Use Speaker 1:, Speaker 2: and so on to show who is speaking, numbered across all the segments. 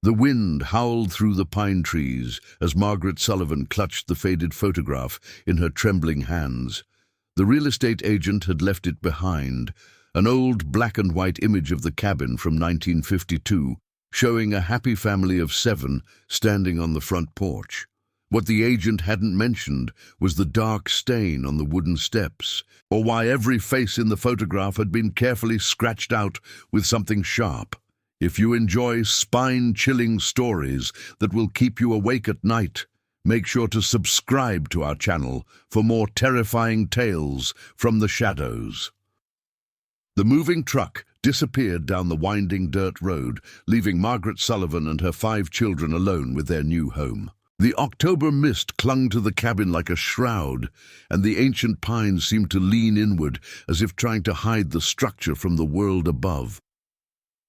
Speaker 1: The wind howled through the pine trees as Margaret Sullivan clutched the faded photograph in her trembling hands. The real estate agent had left it behind, an old black and white image of the cabin from 1952, showing a happy family of 7 standing on the front porch. What the agent hadn't mentioned was the dark stain on the wooden steps, or why every face in the photograph had been carefully scratched out with something sharp. If you enjoy spine-chilling stories that will keep you awake at night, make sure to subscribe to our channel for more terrifying tales from the shadows. The moving truck disappeared down the winding dirt road, leaving Margaret Sullivan and her 5 children alone with their new home. The October mist clung to the cabin like a shroud, and the ancient pines seemed to lean inward as if trying to hide the structure from the world above.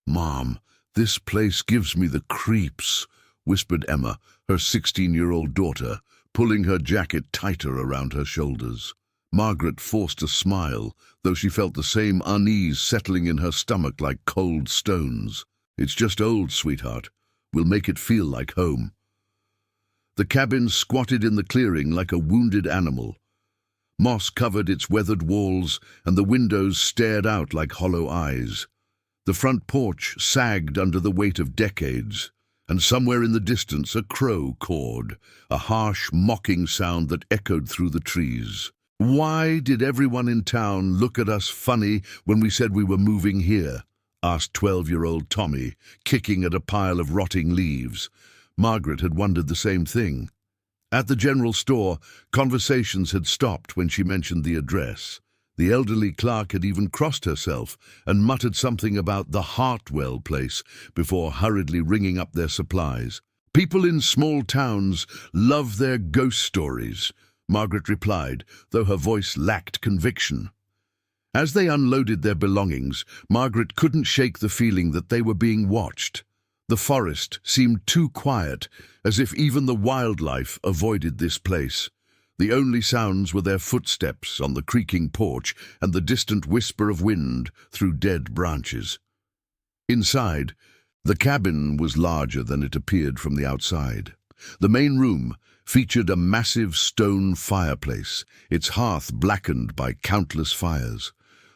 Speaker 1: "Mom, this place gives me the creeps," whispered Emma, her 16-year-old daughter, pulling her jacket tighter around her shoulders. Margaret forced a smile, though she felt the same unease settling in her stomach like cold stones. "It's just old, sweetheart. We'll make it feel like home." The cabin squatted in the clearing like a wounded animal. Moss covered its weathered walls, and the windows stared out like hollow eyes. The front porch sagged under the weight of decades, and somewhere in the distance a crow cawed, a harsh, mocking sound that echoed through the trees. "Why did everyone in town look at us funny when we said we were moving here?" asked 12-year-old Tommy, kicking at a pile of rotting leaves. Margaret had wondered the same thing. At the general store, conversations had stopped when she mentioned the address. The elderly clerk had even crossed herself and muttered something about the Hartwell place before hurriedly ringing up their supplies. "People in small towns love their ghost stories," Margaret replied, though her voice lacked conviction. As they unloaded their belongings, Margaret couldn't shake the feeling that they were being watched. The forest seemed too quiet, as if even the wildlife avoided this place. The only sounds were their footsteps on the creaking porch and the distant whisper of wind through dead branches. Inside, the cabin was larger than it appeared from the outside. The main room featured a massive stone fireplace, its hearth blackened by countless fires.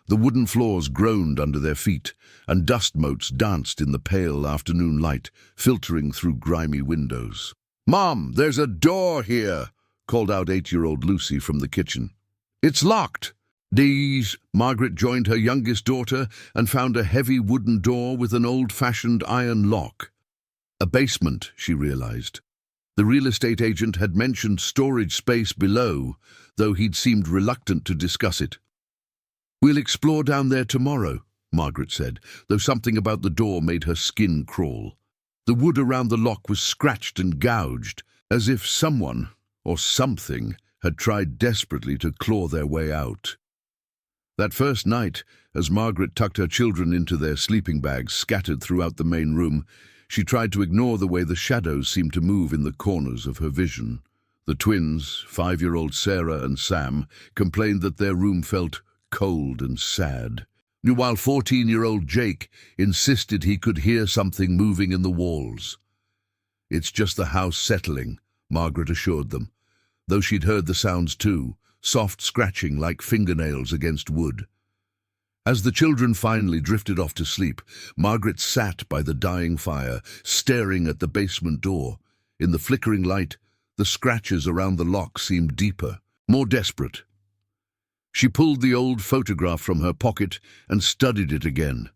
Speaker 1: The wooden floors groaned under their feet, and dust motes danced in the pale afternoon light, filtering through grimy windows. "Mom, there's a door here!" called out 8-year-old Lucy from the kitchen. "It's locked." Margaret joined her youngest daughter and found a heavy wooden door with an old-fashioned iron lock. A basement, she realized. The real estate agent had mentioned storage space below, though he'd seemed reluctant to discuss it. "We'll explore down there tomorrow," Margaret said, though something about the door made her skin crawl. The wood around the lock was scratched and gouged, as if someone or something had tried desperately to claw their way out. That first night, as Margaret tucked her children into their sleeping bags scattered throughout the main room, she tried to ignore the way the shadows seemed to move in the corners of her vision. The twins, 5-year-old Sarah and Sam, complained that their room felt cold and sad, while 14-year-old Jake insisted he could hear something moving in the walls. "It's just the house settling," Margaret assured them, though she'd heard the sounds too, soft scratching like fingernails against wood. As the children finally drifted off to sleep, Margaret sat by the dying fire, staring at the basement door. In the flickering light, the scratches around the lock seemed deeper, more desperate. She pulled the old photograph from her pocket and studied it again.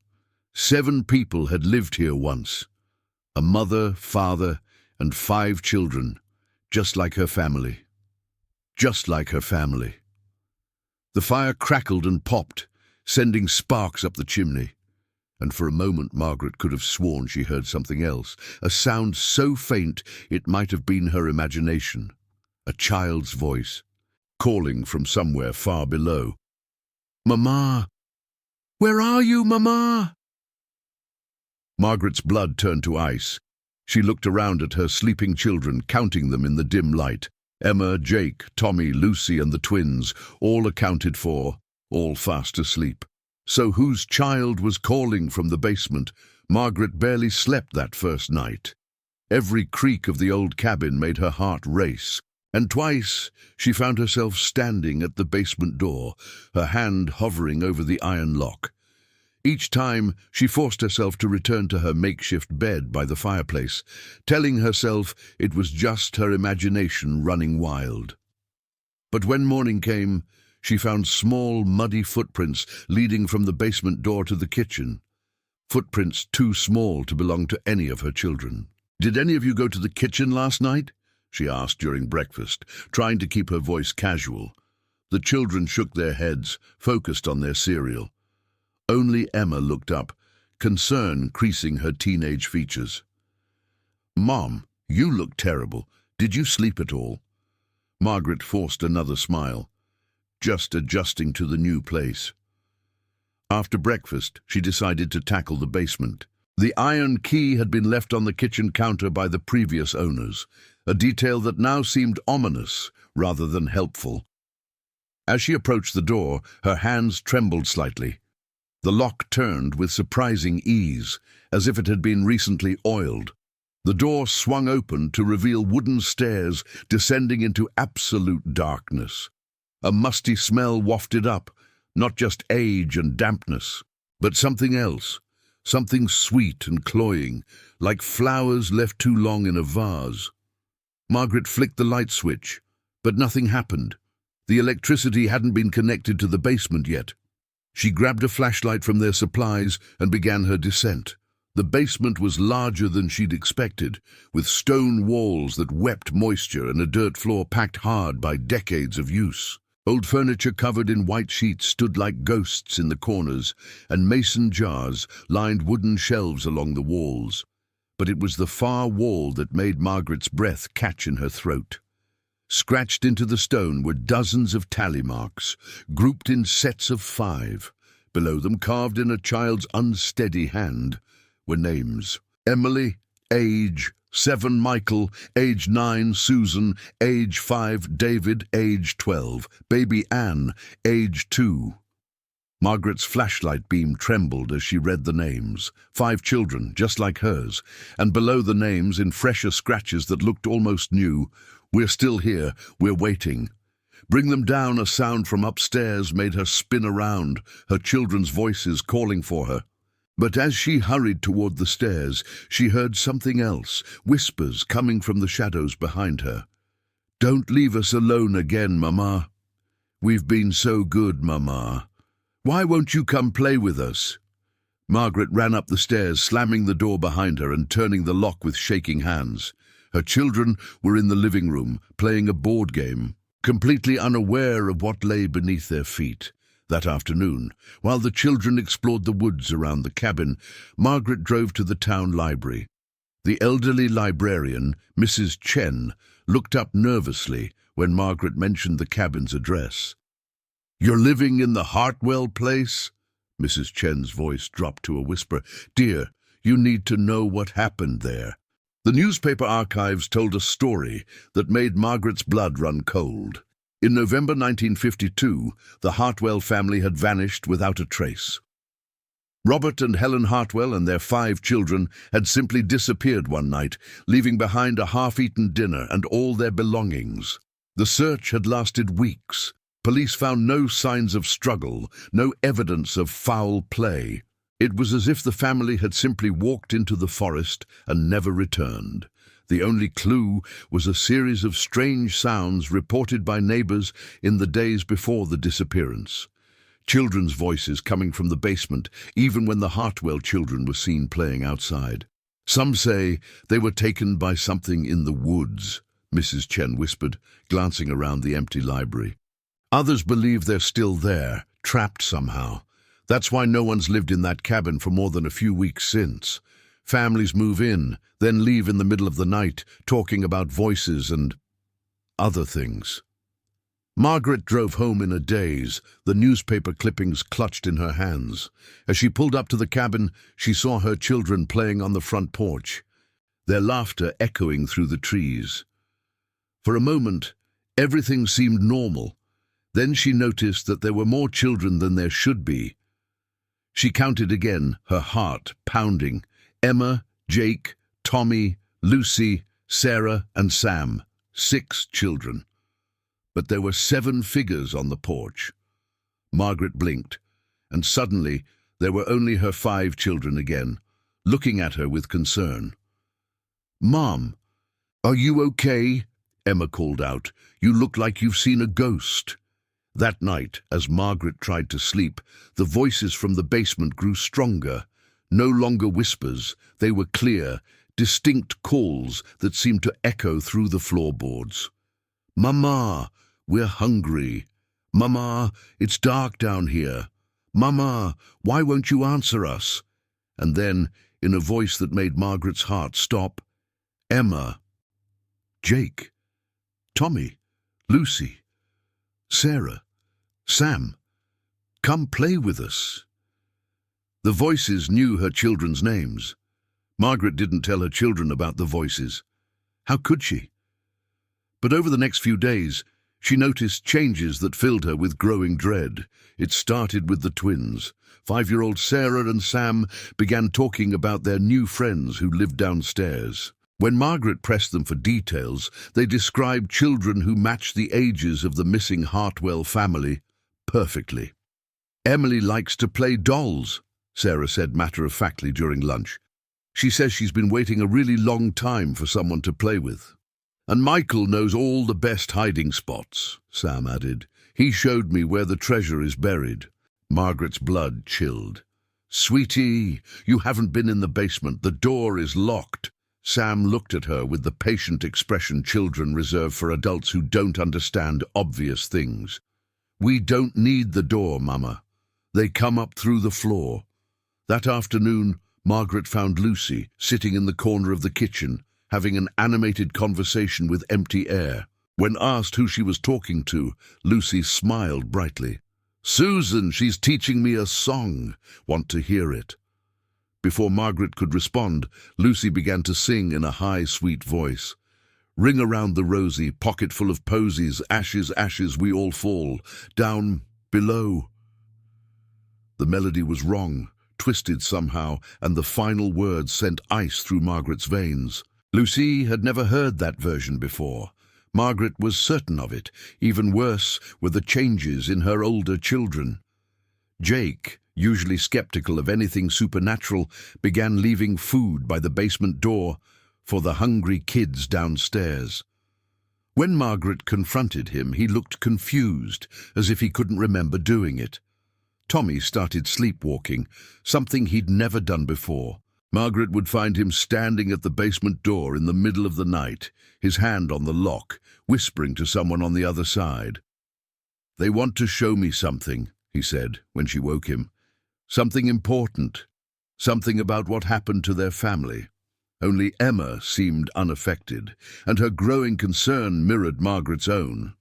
Speaker 1: 7 people had lived here once. A mother, father, and 5 children, just like her family. Just like her family. The fire crackled and popped, sending sparks up the chimney. And for a moment Margaret could have sworn she heard something else, a sound so faint it might have been her imagination. A child's voice, calling from somewhere far below. "Mama! Where are you, Mama?" Margaret's blood turned to ice. She looked around at her sleeping children, counting them in the dim light. Emma, Jake, Tommy, Lucy, and the twins, all accounted for, all fast asleep. So whose child was calling from the basement? Margaret barely slept that first night. Every creak of the old cabin made her heart race, and twice she found herself standing at the basement door, her hand hovering over the iron lock. Each time she forced herself to return to her makeshift bed by the fireplace, telling herself it was just her imagination running wild. But when morning came, she found small, muddy footprints leading from the basement door to the kitchen. Footprints too small to belong to any of her children. "Did any of you go to the kitchen last night?" she asked during breakfast, trying to keep her voice casual. The children shook their heads, focused on their cereal. Only Emma looked up, concern creasing her teenage features. "Mom, you look terrible. Did you sleep at all?" Margaret forced another smile, just adjusting to the new place. After breakfast, she decided to tackle the basement. The iron key had been left on the kitchen counter by the previous owners, a detail that now seemed ominous rather than helpful. As she approached the door, her hands trembled slightly. The lock turned with surprising ease, as if it had been recently oiled. The door swung open to reveal wooden stairs descending into absolute darkness. A musty smell wafted up, not just age and dampness, but something else, something sweet and cloying, like flowers left too long in a vase. Margaret flicked the light switch, but nothing happened. The electricity hadn't been connected to the basement yet. She grabbed a flashlight from their supplies and began her descent. The basement was larger than she'd expected, with stone walls that wept moisture and a dirt floor packed hard by decades of use. Old furniture covered in white sheets stood like ghosts in the corners, and mason jars lined wooden shelves along the walls. But it was the far wall that made Margaret's breath catch in her throat. Scratched into the stone were dozens of tally marks, grouped in sets of 5. Below them, carved in a child's unsteady hand, were names. Emily, age 7 Michael, age 9 Susan, age 5 David, age 12, baby Anne, age 2. Margaret's flashlight beam trembled as she read the names. 5 children, just like hers, and below the names, in fresher scratches that looked almost new, "We're still here, we're waiting." "Bring them down," a sound from upstairs made her spin around, her children's voices calling for her. But as she hurried toward the stairs, she heard something else, whispers coming from the shadows behind her. "Don't leave us alone again, Mama. We've been so good, Mama. Why won't you come play with us?" Margaret ran up the stairs, slamming the door behind her and turning the lock with shaking hands. Her children were in the living room, playing a board game, completely unaware of what lay beneath their feet. That afternoon, while the children explored the woods around the cabin, Margaret drove to the town library. The elderly librarian, Mrs. Chen, looked up nervously when Margaret mentioned the cabin's address. "You're living in the Hartwell place?" Mrs. Chen's voice dropped to a whisper. "Dear, you need to know what happened there." The newspaper archives told a story that made Margaret's blood run cold. In November 1952, the Hartwell family had vanished without a trace. Robert and Helen Hartwell and their 5 children had simply disappeared one night, leaving behind a half-eaten dinner and all their belongings. The search had lasted weeks. Police found no signs of struggle, no evidence of foul play. It was as if the family had simply walked into the forest and never returned. The only clue was a series of strange sounds reported by neighbors in the days before the disappearance. Children's voices coming from the basement, even when the Hartwell children were seen playing outside. "Some say they were taken by something in the woods," Mrs. Chen whispered, glancing around the empty library. "Others believe they're still there, trapped somehow. That's why no one's lived in that cabin for more than a few weeks since. Families move in, then leave in the middle of the night, talking about voices and other things." Margaret drove home in a daze, the newspaper clippings clutched in her hands. As she pulled up to the cabin, she saw her children playing on the front porch, their laughter echoing through the trees. For a moment, everything seemed normal. Then she noticed that there were more children than there should be. She counted again, her heart pounding. Emma, Jake, Tommy, Lucy, Sarah, and Sam, 6 children. But there were 7 figures on the porch. Margaret blinked, and suddenly there were only her 5 children again, looking at her with concern. "Mom, are you okay?" Emma called out. "You look like you've seen a ghost." That night, as Margaret tried to sleep, the voices from the basement grew stronger. No longer whispers, they were clear, distinct calls that seemed to echo through the floorboards. "Mama, we're hungry. Mama, it's dark down here. Mama, why won't you answer us?" And then, in a voice that made Margaret's heart stop, "Emma, Jake, Tommy, Lucy, Sarah, Sam, come play with us." The voices knew her children's names. Margaret didn't tell her children about the voices. How could she? But over the next few days, she noticed changes that filled her with growing dread. It started with the twins. 5-year-old Sarah and Sam began talking about their new friends who lived downstairs. When Margaret pressed them for details, they described children who matched the ages of the missing Hartwell family perfectly. "Emily likes to play dolls," Sarah said matter-of-factly during lunch. "She says she's been waiting a really long time for someone to play with." "And Michael knows all the best hiding spots," Sam added. "He showed me where the treasure is buried." Margaret's blood chilled. "Sweetie, you haven't been in the basement. The door is locked." Sam looked at her with the patient expression children reserve for adults who don't understand obvious things. "We don't need the door, Mama. They come up through the floor." That afternoon, Margaret found Lucy sitting in the corner of the kitchen, having an animated conversation with empty air. When asked who she was talking to, Lucy smiled brightly. "Susan, she's teaching me a song. Want to hear it?" Before Margaret could respond, Lucy began to sing in a high, sweet voice. "Ring around the rosy, pocket full of posies, ashes, ashes, we all fall, down below." The melody was wrong, twisted somehow, and the final words sent ice through Margaret's veins. Lucy had never heard that version before. Margaret was certain of it. Even worse were the changes in her older children. Jake, usually skeptical of anything supernatural, began leaving food by the basement door for the hungry kids downstairs. When Margaret confronted him, he looked confused, as if he couldn't remember doing it. Tommy started sleepwalking, something he'd never done before. Margaret would find him standing at the basement door in the middle of the night, his hand on the lock, whispering to someone on the other side. "They want to show me something," he said when she woke him. "Something important. Something about what happened to their family." Only Emma seemed unaffected, and her growing concern mirrored Margaret's own.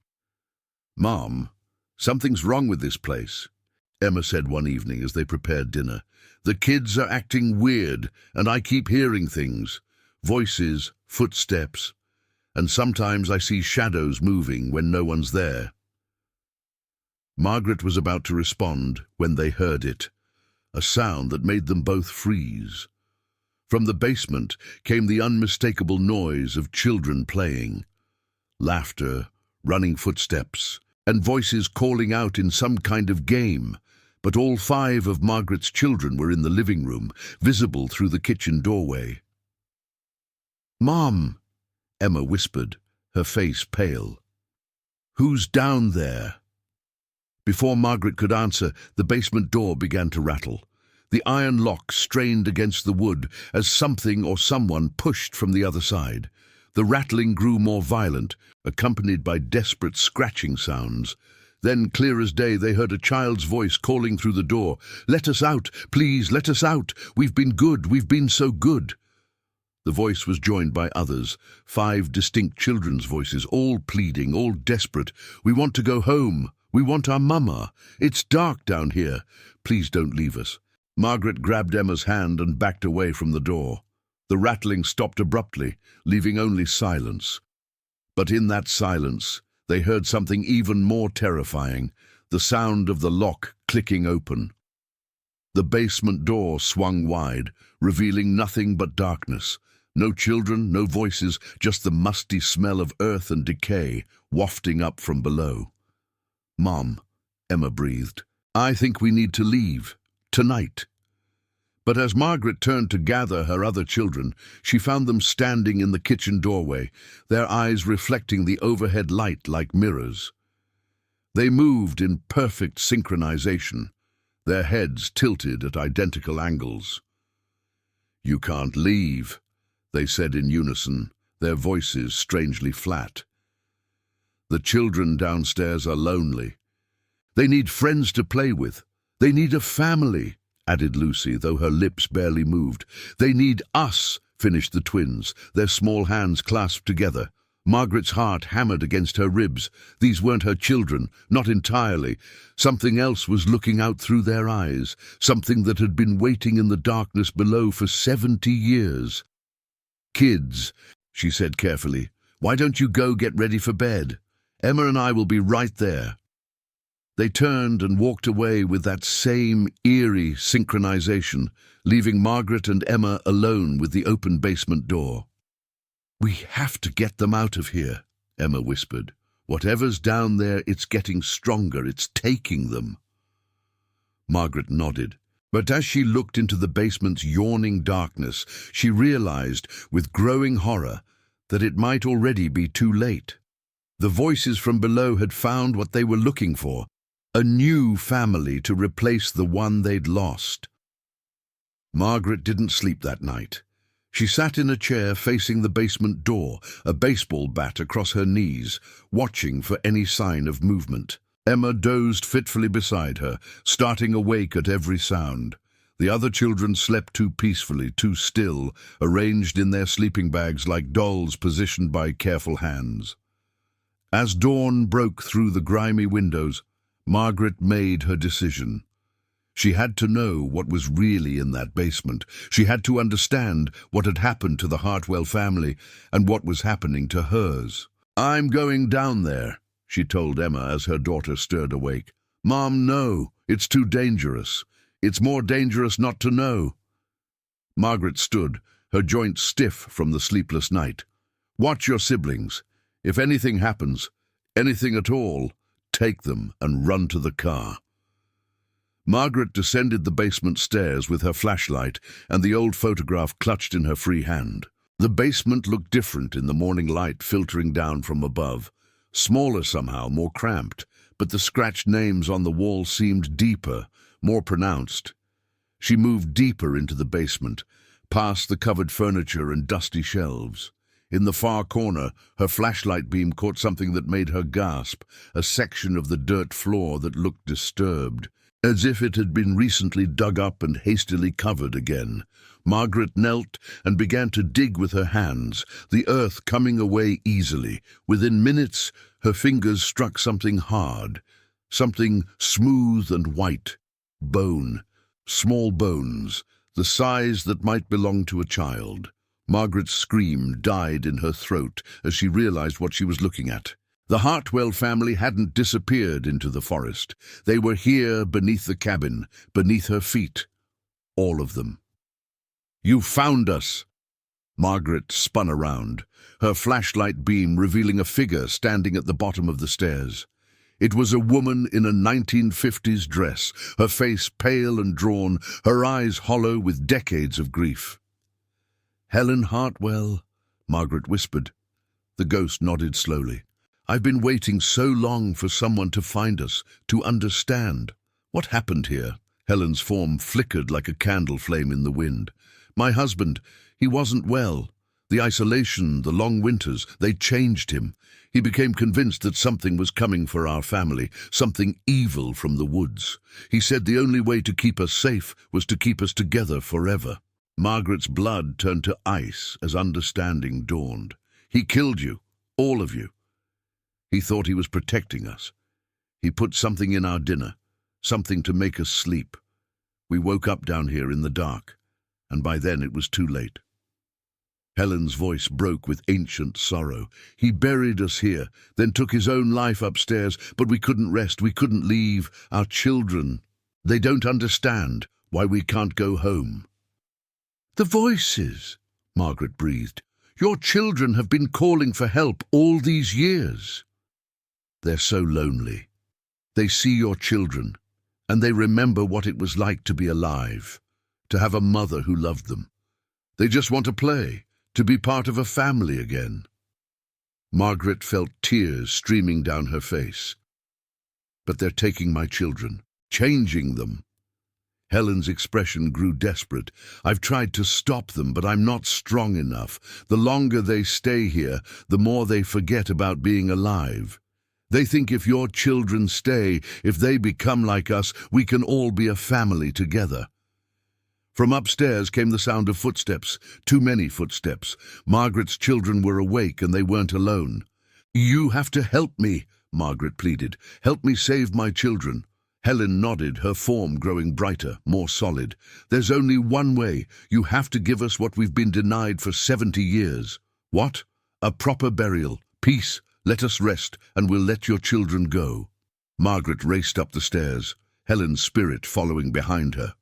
Speaker 1: "Mom, something's wrong with this place," Emma said one evening as they prepared dinner. "The kids are acting weird, and I keep hearing things. Voices, footsteps, and sometimes I see shadows moving when no one's there." Margaret was about to respond when they heard it, a sound that made them both freeze. From the basement came the unmistakable noise of children playing. Laughter, running footsteps, and voices calling out in some kind of game. But all 5 of Margaret's children were in the living room, visible through the kitchen doorway. "Mom," Emma whispered, her face pale. "Who's down there?" Before Margaret could answer, the basement door began to rattle. The iron lock strained against the wood as something or someone pushed from the other side. The rattling grew more violent, accompanied by desperate scratching sounds. Then, clear as day, they heard a child's voice calling through the door. "Let us out, please, let us out. We've been good, we've been so good." The voice was joined by others, 5 distinct children's voices, all pleading, all desperate. "We want to go home. We want our mama. It's dark down here. Please don't leave us." Margaret grabbed Emma's hand and backed away from the door. The rattling stopped abruptly, leaving only silence. But in that silence, they heard something even more terrifying, the sound of the lock clicking open. The basement door swung wide, revealing nothing but darkness. No children, no voices, just the musty smell of earth and decay wafting up from below. "Mom," Emma breathed, "I think we need to leave. Tonight." But as Margaret turned to gather her other children, she found them standing in the kitchen doorway, their eyes reflecting the overhead light like mirrors. They moved in perfect synchronization, their heads tilted at identical angles. "You can't leave," they said in unison, their voices strangely flat. "The children downstairs are lonely. They need friends to play with. They need a family," added Lucy, though her lips barely moved. "They need us," finished the twins, their small hands clasped together. Margaret's heart hammered against her ribs. These weren't her children, not entirely. Something else was looking out through their eyes, something that had been waiting in the darkness below for 70 years. "Kids," she said carefully, "why don't you go get ready for bed? Emma and I will be right there." They turned and walked away with that same eerie synchronization, leaving Margaret and Emma alone with the open basement door. "We have to get them out of here," Emma whispered. "Whatever's down there, it's getting stronger. It's taking them." Margaret nodded, but as she looked into the basement's yawning darkness, she realized, with growing horror, that it might already be too late. The voices from below had found what they were looking for, a new family to replace the one they'd lost. Margaret didn't sleep that night. She sat in a chair facing the basement door, a baseball bat across her knees, watching for any sign of movement. Emma dozed fitfully beside her, starting awake at every sound. The other children slept too peacefully, too still, arranged in their sleeping bags like dolls positioned by careful hands. As dawn broke through the grimy windows, Margaret made her decision. She had to know what was really in that basement. She had to understand what had happened to the Hartwell family and what was happening to hers. "I'm going down there," she told Emma as her daughter stirred awake. "Mom, no, it's too dangerous. It's more dangerous not to know." Margaret stood, her joints stiff from the sleepless night. "Watch your siblings. If anything happens, anything at all, take them and run to the car." Margaret descended the basement stairs with her flashlight and the old photograph clutched in her free hand. The basement looked different in the morning light filtering down from above. Smaller somehow, more cramped, but the scratched names on the wall seemed deeper, more pronounced. She moved deeper into the basement, past the covered furniture and dusty shelves. In the far corner, her flashlight beam caught something that made her gasp, a section of the dirt floor that looked disturbed, as if it had been recently dug up and hastily covered again. Margaret knelt and began to dig with her hands, the earth coming away easily. Within minutes, her fingers struck something hard, something smooth and white. Bone, small bones, the size that might belong to a child. Margaret's scream died in her throat as she realized what she was looking at. The Hartwell family hadn't disappeared into the forest. They were here beneath the cabin, beneath her feet. All of them. "You found us!" Margaret spun around, her flashlight beam revealing a figure standing at the bottom of the stairs. It was a woman in a 1950s dress, her face pale and drawn, her eyes hollow with decades of grief. "Helen Hartwell," Margaret whispered. The ghost nodded slowly. "I've been waiting so long for someone to find us, to understand. What happened here?" Helen's form flickered like a candle flame in the wind. "My husband, he wasn't well. The isolation, the long winters, they changed him. He became convinced that something was coming for our family, something evil from the woods. He said the only way to keep us safe was to keep us together forever." Margaret's blood turned to ice as understanding dawned. "He killed you, all of you. He thought he was protecting us. He put something in our dinner, something to make us sleep. We woke up down here in the dark, and by then it was too late." Helen's voice broke with ancient sorrow. "He buried us here, then took his own life upstairs, but we couldn't rest, we couldn't leave. Our children, they don't understand why we can't go home." "The voices," Margaret breathed. "Your children have been calling for help all these years." "They're so lonely. They see your children, and they remember what it was like to be alive, to have a mother who loved them. They just want to play, to be part of a family again." Margaret felt tears streaming down her face. "But they're taking my children, changing them." Helen's expression grew desperate. "I've tried to stop them, but I'm not strong enough. The longer they stay here, the more they forget about being alive. They think if your children stay, if they become like us, we can all be a family together." From upstairs came the sound of footsteps, too many footsteps. Margaret's children were awake and they weren't alone. "You have to help me," Margaret pleaded. "Help me save my children." Helen nodded, her form growing brighter, more solid. "There's only one way. You have to give us what we've been denied for 70 years. "What?" "A proper burial. Peace. Let us rest, and we'll let your children go." Margaret raced up the stairs, Helen's spirit following behind her.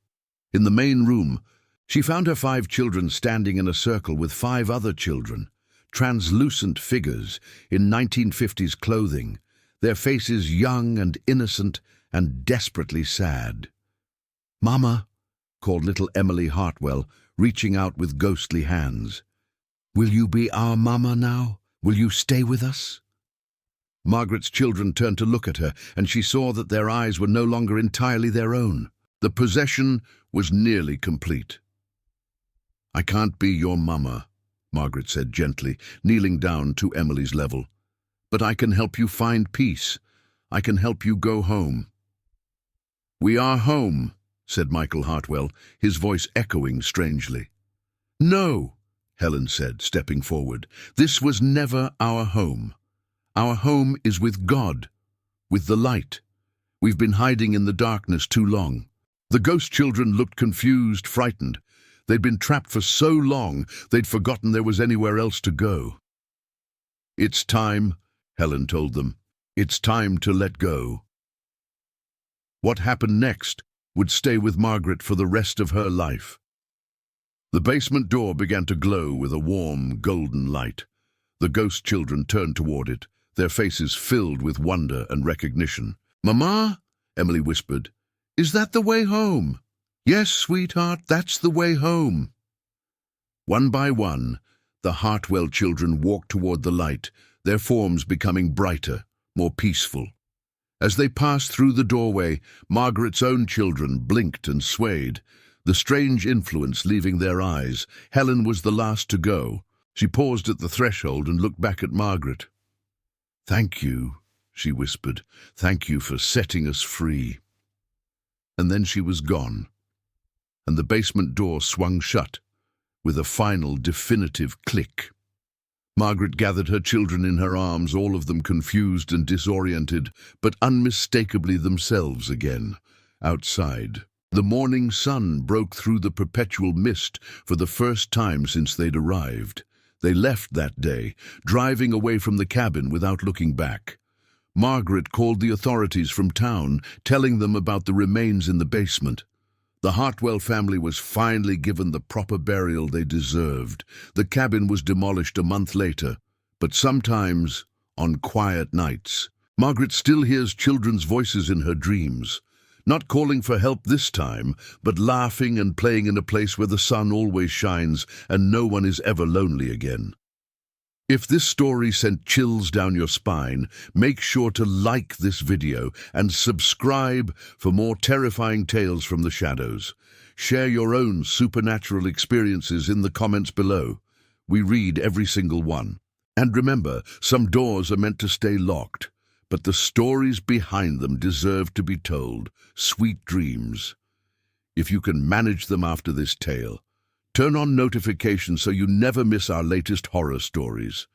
Speaker 1: In the main room, she found her 5 children standing in a circle with 5 other children, translucent figures in 1950s clothing, their faces young and innocent and desperately sad. "Mama," called little Emily Hartwell, reaching out with ghostly hands. "Will you be our mama now? Will you stay with us?" Margaret's children turned to look at her, and she saw that their eyes were no longer entirely their own. The possession was nearly complete. "I can't be your mama," Margaret said gently, kneeling down to Emily's level. "But I can help you find peace. I can help you go home." "We are home," said Michael Hartwell, his voice echoing strangely. "No," Helen said, stepping forward. "This was never our home. Our home is with God, with the light. We've been hiding in the darkness too long." The ghost children looked confused, frightened. They'd been trapped for so long, they'd forgotten there was anywhere else to go. "It's time," Helen told them. "It's time to let go." What happened next would stay with Margaret for the rest of her life. The basement door began to glow with a warm, golden light. The ghost children turned toward it, their faces filled with wonder and recognition. "Mama," Emily whispered, "is that the way home?" "Yes, sweetheart, that's the way home." One by one, the Hartwell children walked toward the light, their forms becoming brighter, more peaceful. As they passed through the doorway, Margaret's own children blinked and swayed, the strange influence leaving their eyes. Helen was the last to go. She paused at the threshold and looked back at Margaret. "Thank you," she whispered. "Thank you for setting us free." And then she was gone, and the basement door swung shut with a final, definitive click. Margaret gathered her children in her arms, all of them confused and disoriented, but unmistakably themselves again. Outside, the morning sun broke through the perpetual mist for the first time since they'd arrived. They left that day, driving away from the cabin without looking back. Margaret called the authorities from town, telling them about the remains in the basement. The Hartwell family was finally given the proper burial they deserved. The cabin was demolished a month later, but sometimes, on quiet nights, Margaret still hears children's voices in her dreams, not calling for help this time, but laughing and playing in a place where the sun always shines and no one is ever lonely again. If this story sent chills down your spine, make sure to like this video and subscribe for more terrifying tales from the shadows. Share your own supernatural experiences in the comments below. We read every single one. And remember, some doors are meant to stay locked, but the stories behind them deserve to be told. Sweet dreams. If you can manage them after this tale, turn on notifications so you never miss our latest horror stories.